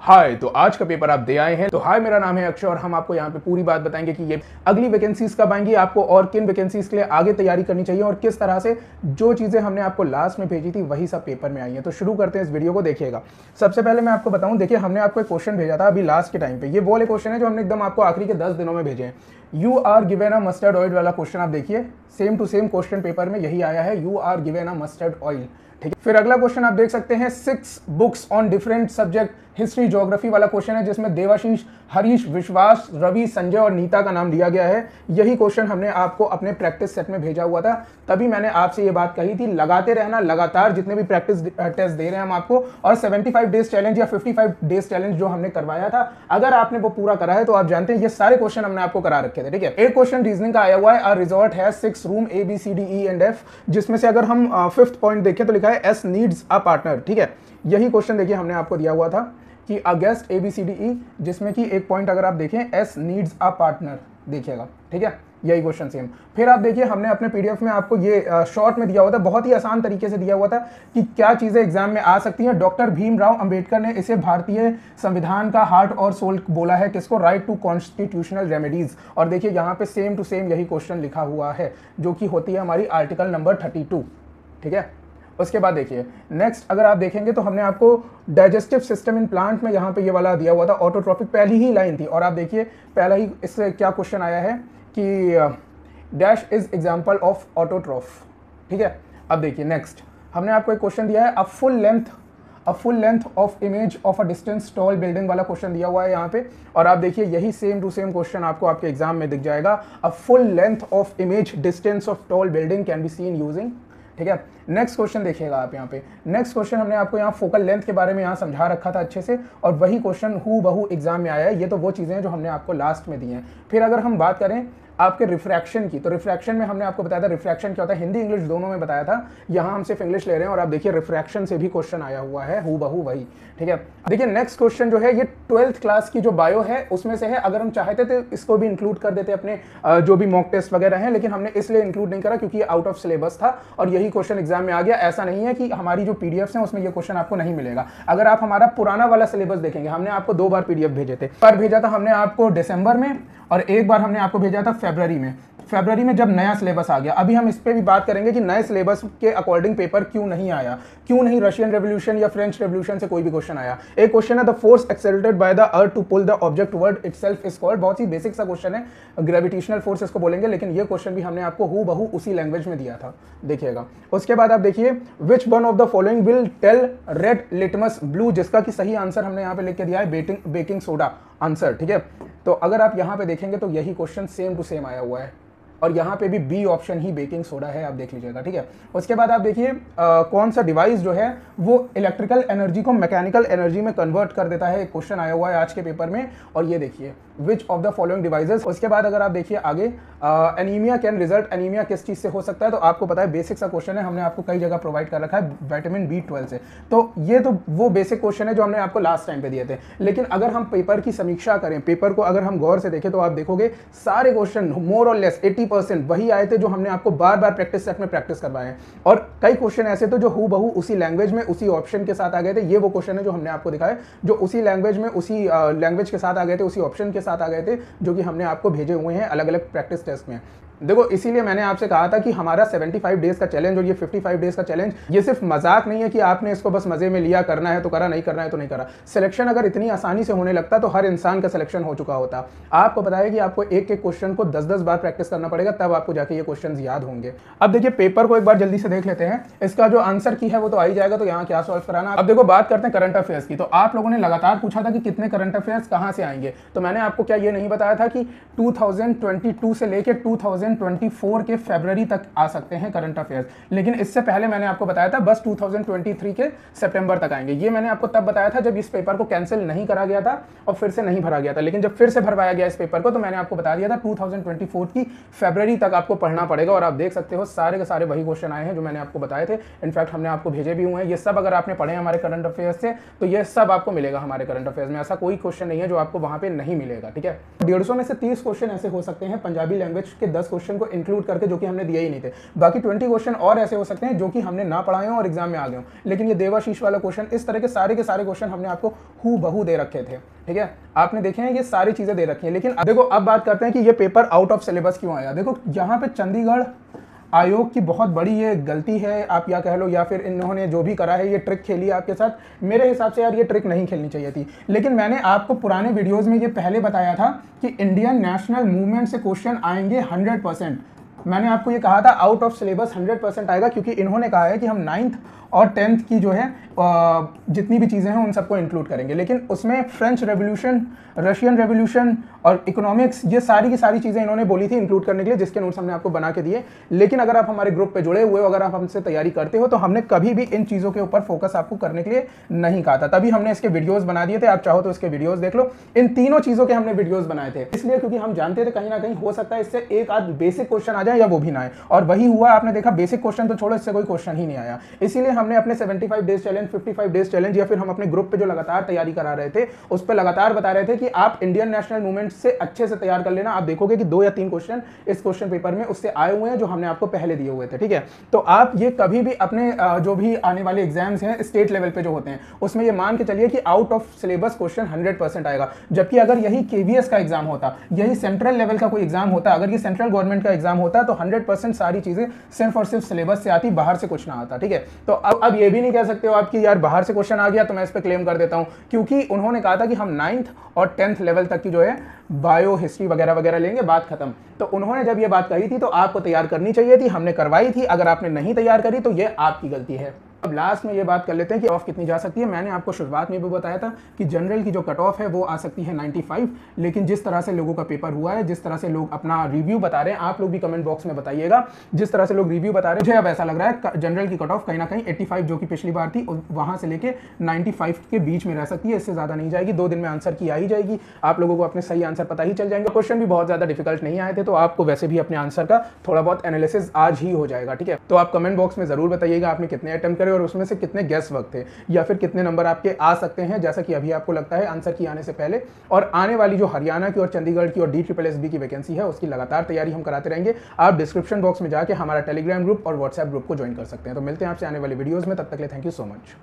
हाय, तो आज का पेपर आप दे आए हैं। तो हाय, मेरा नाम है अक्षय और हम आपको यहाँ पे पूरी बात बताएंगे कि ये अगली वैकेंसीज कब आएंगी, आपको और किन वैकेंसीज के लिए आगे तैयारी करनी चाहिए और किस तरह से जो चीजें हमने आपको लास्ट में भेजी थी वही सब पेपर में आई है। तो शुरू करते हैं, इस वीडियो को देखिएगा। सबसे पहले मैं आपको बताऊं, देखिए हमने आपको एक क्वेश्चन भेजा था अभी लास्ट के टाइम पे। ये वो वाले क्वेश्चन है जो हमने एकदम आपको आखिरी के 10 दिनों में भेजे हैं। You are given a mustard oil वाला क्वेश्चन आप देखिए, same to same question paper में यही आया है, you are given a mustard oil. ठीक है, फिर अगला क्वेश्चन आप देख सकते हैं 6 books on different subject history geography वाला क्वेश्चन है, जिसमें देवाशीष, हरीश, विश्वास, रवि, संजय और नीता का नाम दिया गया है। यही क्वेश्चन हमने आपको अपने प्रैक्टिस सेट में भेजा हुआ था, तभी मैंने आपसे ये बात कही थी, लगाते रहना, लगातार जितने भी प्रैक्टिस टेस्ट दे रहे हैं हम आपको, और 75 डेज चैलेंज या 55 डेज चैलेंज जो हमने करवाया था, अगर आपने वो पूरा करा है तो आप जानते हैं ये सारे क्वेश्चन हमने आपको करा रखे थे। ठीक है, एक क्वेश्चन रीजनिंग का आया हुआ है, a resort has 6 room A B C D E and F, जिसमें से अगर हम 5th पॉइंट देखें तो लिखा है S नीड्स अ पार्टनर। ठीक है, यही क्वेश्चन देखिए हमने आपको दिया हुआ था कि अ गेस्ट ABCDE, जिसमें कि एक पॉइंट अगर आप देखें S नीड्स अ पार्टनर, देखिएगा। ठीक है, यही क्वेश्चन सेम। फिर आप देखिए हमने अपने PDF में आपको ये शॉर्ट में दिया हुआ था, बहुत ही आसान तरीके से दिया हुआ था कि क्या चीजें एग्जाम में आ सकती हैं। डॉक्टर भीमराव अंबेडकर ने इसे भारतीय संविधान का हार्ट और सोल बोला है, किसको? Right to constitutional remedies. और देखिए यहाँ पे सेम टू सेम यही क्वेश्चन लिखा हुआ है, जो कि होती है हमारी आर्टिकल नंबर 32। ठीक है, उसके बाद देखिए नेक्स्ट अगर आप देखेंगे तो हमने आपको डाइजेस्टिव सिस्टम इन प्लांट में यहाँ पे ये वाला दिया हुआ था, ऑटोट्रॉफिक पहली ही लाइन थी। और आप देखिए पहला ही इससे क्या क्वेश्चन आया है कि dash is example of autotroph. ठीक है, अब देखिए नेक्स्ट हमने आपको एक क्वेश्चन दिया है, a full length of image of a distance tall building वाला क्वेश्चन दिया हुआ है यहाँ पे। और आप देखिए यही सेम टू सेम क्वेश्चन आपको आपके एग्जाम में दिख जाएगा, a full length of image distance of tall building can be seen using. ठीक है, नेक्स्ट क्वेश्चन देखिएगा आप यहाँ पे। नेक्स्ट क्वेश्चन हमने आपको यहाँ फोकल लेंथ के बारे में यहाँ समझा रखा था अच्छे से, और वही क्वेश्चन हूबहू एग्जाम में आया है। ये तो वो चीज़ें हैं जो हमने आपको लास्ट में दी हैं। फिर अगर हम बात करें आपके रिफ्रैक्शन की, तो रिफ्रैक्शन में हमने आपको बताया था रिफ्रैक्शन क्या होता है, हिंदी इंग्लिश दोनों में बताया था। यहाँ हम सिर्फ इंग्लिश ले रहे हैं और आप देखिए रिफ्रैक्शन से भी क्वेश्चन आया हुआ है हूबहू वही। ठीक है, देखिए नेक्स्ट क्वेश्चन जो है ये 12th क्लास की जो बायो है उसमें से है। अगर हम चाहते थे इसको भी इंक्लूड कर देते अपने जो भी मॉक टेस्ट वगैरह हैं, लेकिन हमने इसलिए इंक्लूड नहीं करा क्योंकि ये आउट ऑफ सिलेबस था और यही क्वेश्चन एग्जाम में आ गया। ऐसा नहीं है कि हमारी जो PDFs हैं उसमें ये क्वेश्चन आपको नहीं मिलेगा। अगर आप हमारा पुराना वाला सिलेबस देखेंगे, हमने आपको 2 बार PDF भेजे थे। पर भेजा था हमने आपको दिसंबर में और एक बार हमने आपको भेजा था फरवरी में। फरवरी में जब नया सिलेबस आ गया, अभी हम इस पे भी बात करेंगे कि नए सिलेबस के अकॉर्डिंग पेपर क्यों नहीं आया, क्यों नहीं रशियन रेवोल्यूशन या फ्रेंच रेवोल्यूशन से कोई भी क्वेश्चन आया। एक क्वेश्चन है the force accelerated by the earth to pull the object toward itself is called, बहुत ही बेसिक सा क्वेश्चन है, ग्रेविटेशनल फोर्स इसको बोलेंगे, लेकिन ये क्वेश्चन भी हमने आपको हूबहू उसी लैंग्वेज में दिया था, देखिएगा। उसके बाद आप देखिए which one of the following will tell red litmus blue, जिसका कि सही आंसर हमने यहाँ पे लिख के दिया है बेकिंग सोडा आंसर। ठीक है, तो अगर आप यहाँ पे देखेंगे तो यही क्वेश्चन सेम टू सेम आया हुआ है और यहाँ पे भी बी ऑप्शन ही बेकिंग सोडा है, आप देख लीजिएगा। ठीक है, उसके बाद आप देखिए कौन सा डिवाइस जो है वो इलेक्ट्रिकल एनर्जी को मैकेनिकल एनर्जी में कन्वर्ट कर देता है, एक क्वेश्चन आया हुआ है आज के पेपर में। और ये देखिए which of the following devices. उसके बाद अगर आप देखिए आगे एनीमिया कैन रिजल्ट, एनीमिया किस चीज से हो सकता है, तो आपको पता है बेसिक सा क्वेश्चन है, हमने आपको कई जगह प्रोवाइड कर रखा है विटामिन B12 से। तो ये तो वो बेसिक क्वेश्चन है जो हमने आपको लास्ट टाइम पे दिए थे। लेकिन अगर हम पेपर की समीक्षा करें, पेपर को अगर हम गौर से देखें तो आप देखोगे सारे क्वेश्चन मोर और लेस 80% वही आए थे जो हमने आपको बार बार प्रैक्टिस सेट में प्रैक्टिस करवाए हैं। और कई क्वेश्चन ऐसे थे जो हूबहू उसी लैंग्वेज में उसी ऑप्शन के साथ आ गए थे। ये वो क्वेश्चन है जो हमने आपको दिखाया जो उसी लैंग्वेज में उसी लैंग्वेज के साथ आ गए थे, उसी ऑप्शन के साथ आ गए थे, जो कि हमने आपको भेजे हुए हैं अलग अलग प्रैक्टिस टेस्ट में। देखो इसीलिए मैंने आपसे कहा था कि हमारा 75 डेज का चैलेंज और ये 55 डेज का चैलेंज ये सिर्फ मजाक नहीं है कि आपने इसको बस मजे में लिया, करना है तो करा, नहीं करना है तो नहीं करा। सिलेक्शन अगर इतनी आसानी से होने लगता तो हर इंसान का सिलेक्शन हो चुका होता। आपको पता है कि आपको एक एक क्वेश्चन को 10-10 बार प्रैक्टिस करना पड़ेगा, तब आपको जाके ये क्वेश्चन याद होंगे। अब देखिए पेपर को एक बार जल्दी से देख लेते हैं, इसका जो आंसर की है वो तो आ ही जाएगा, तो यहाँ क्या सॉल्व कराना। अब देखो बात करते हैं करंट अफेयर्स की। तो आप लोगों ने लगातार पूछा था कि कितने करंट अफेयर्स कहाँ से आएंगे, तो मैंने आपको क्या ये नहीं बताया था कि 2022 से लेकर 2024 के फरवरी तक आ सकते हैं करंट अफेयर्स। लेकिन इससे पहले मैंने आपको बताया था बस 2023 के सितंबर तक आएंगे। ये मैंने आपको तब बताया था जब इस पेपर को कैंसिल नहीं करा गया था और फिर से नहीं भरा गया था। लेकिन जब फिर से भरवाया गया इस पेपर को तो मैंने आपको बता दिया था 2024 की फरवरी तक आपको पढ़ना पड़ेगा। और आप देख सकते हो सारे के सारे वही क्वेश्चन आए हैं जो मैंने आपको बताए थे। इनफैक्ट हमने आपको भेजे भी हुए हैं। ये सब अगर आपने पढ़े हमारे करंट अफेयर्स से तो ये सब आपको मिलेगा हमारे करंट अफेयर्स में। ऐसा कोई क्वेश्चन नहीं है जो आपको वहां पे नहीं मिलेगा। ठीक है, 150 में से 30 क्वेश्चन ऐसे हो सकते हैं, पंजाबी लैंग्वेज के 10 क्वेश्चन को इंक्लूड करके जो कि हमने दिए ही नहीं थे। बाकी 20 क्वेश्चन और ऐसे हो सकते हैं जो कि हमने ना पढ़ाए हों और एग्जाम में आ गए हों, लेकिन ये देवाशीष वाला क्वेश्चन, इस तरह के सारे क्वेश्चन हमने आपको हूबहू दे रखे थे। ठीक है, आपने देखे हैं ये सारी चीजें दे रखी हैं। लेकिन देखो अब बात करते हैं कि ये पेपर आउट ऑफ सिलेबस क्यों आया। देखो यहाँ पे चंडीगढ़ आयोग की बहुत बड़ी ये गलती है, आप या कह लो, या फिर इन्होंने जो भी करा है ये ट्रिक खेली है आपके साथ। मेरे हिसाब से यार ये ट्रिक नहीं खेलनी चाहिए थी। लेकिन मैंने आपको पुराने वीडियोस में ये पहले बताया था कि इंडियन नेशनल मूवमेंट से क्वेश्चन आएंगे 100%। मैंने आपको ये कहा था आउट ऑफ सिलेबस 100% आएगा, क्योंकि इन्होंने कहा है कि हम 9th और 10th की जो है जितनी भी चीज़ें हैं उन सबको इंक्लूड करेंगे। लेकिन उसमें फ्रेंच रेवोल्यूशन, रशियन रेवोल्यूशन और इकोनॉमिक्स, ये सारी की सारी चीज़ें इन्होंने बोली थी इंक्लूड करने के लिए, जिसके नोट्स हमने आपको बना के दिए। लेकिन अगर आप हमारे ग्रुप पे जुड़े हुए हो, अगर आप हमसे तैयारी करते हो, तो हमने कभी भी इन चीज़ों के ऊपर फोकस आपको करने के लिए नहीं कहा था। तभी हमने इसके वीडियोज़ बना दिए थे। आप चाहो तो इसके वीडियोज़ देख लो। इन तीनों चीज़ों के हमने वीडियोज़ बनाए थे, इसलिए क्योंकि हम जानते थे कहीं ना कहीं हो सकता है इससे एक आध बेसिक क्वेश्चन आ जाए या वो भी ना आए। और वही हुआ, आपने देखा बेसिक क्वेश्चन तो छोड़ो, इससे कोई क्वेश्चन ही नहीं आया। इसीलिए हमने अपने 75 डेज चैलेंज, 55 डेज चैलेंज, या फिर हम अपने ग्रुप पे जो लगातार तैयारी करा रहे थे उस पर लगातार बता रहे थे कि आप इंडियन नेशनल मूवमेंट से अच्छे से तैयार कर लेना। आप देखोगे कि 2 या 3 क्वेश्चन इस क्वेश्चन पेपर में उससे आए हुए हैं जो हमने आपको पहले दिए हुए थे। ठीक है, तो आप ये कभी भी अपने जो भी आने वाले एग्जाम्स हैं स्टेट लेवल पे जो होते हैं उसमें ये मान के चलिए कि आउट ऑफ सिलेबस क्वेश्चन 100% आएगा। जबकि अगर यही केवीएस का एग्जाम होता, यही सेंट्रल लेवल का कोई एग्जाम होता, अगर ये सेंट्रल गवर्नमेंट का एग्जाम होता, तो 100% सारी चीजें सिर्फ और सिर्फ सिलेबस से आती, बाहर से कुछ ना आता। ठीक है, तो अब ये भी नहीं कह सकते हो आप कि यार बाहर से क्वेश्चन आ गया तो मैं इस पे क्लेम कर देता हूं, क्योंकि उन्होंने कहा था कि हम 9th और 10th लेवल तक की जो है बायो, हिस्ट्री वगैरह वगैरह लेंगे, बात खत्म। तो उन्होंने जब ये बात कही थी तो आपको तैयार करनी चाहिए थी, हमने करवाई थी। अगर आपने नहीं तैयार करी तो ये आपकी गलती है। अब लास्ट में ये बात कर लेते हैं कि ऑफ कितनी जा सकती है। मैंने आपको शुरुआत में भी बताया था कि जनरल की जो कट ऑफ है वो आ सकती है 95, लेकिन जिस तरह से लोगों का पेपर हुआ है, जिस तरह से लोग अपना रिव्यू बता रहे हैं, आप लोग भी कमेंट बॉक्स में बताइएगा जिस तरह से लोग रिव्यू बता रहे हैं, मुझे अब ऐसा लग रहा है जनरल की कट ऑफ कहीं ना कहीं 85 जो कि पिछली बार थी वहां से लेके 95 के बीच में रह सकती है, इससे ज्यादा नहीं जाएगी। 2 दिन में आंसर की आ ही जाएगी, आप लोगों को अपने सही आंसर पता ही चल जाएंगे। क्वेश्चन भी बहुत ज्यादा डिफिकल्ट नहीं आए थे, तो आपको वैसे भी अपने आंसर का थोड़ा बहुत एनालिसिस आज ही हो जाएगा। ठीक है, तो आप कमेंट बॉक्स में जरूर बताइएगा आपने कितने अटेम्प्ट करे और उसमें से कितने गेस वक्त थे, या फिर कितने नंबर आपके आ सकते हैं, जैसा कि अभी आपको लगता है आंसर की आने से पहले। और आने वाली जो हरियाणा की और चंडीगढ़ की और DSSB की वैकेंसी है उसकी लगातार तैयारी हम कराते रहेंगे। आप डिस्क्रिप्शन बॉक्स में जाके हमारा टेलीग्राम ग्रुप और व्हाट्सएप ग्रुप को ज्वाइन कर सकते हैं। तो मिलते हैं आपसे आने वाली वीडियोस में, तब तक के लिए थैंक यू सो मच।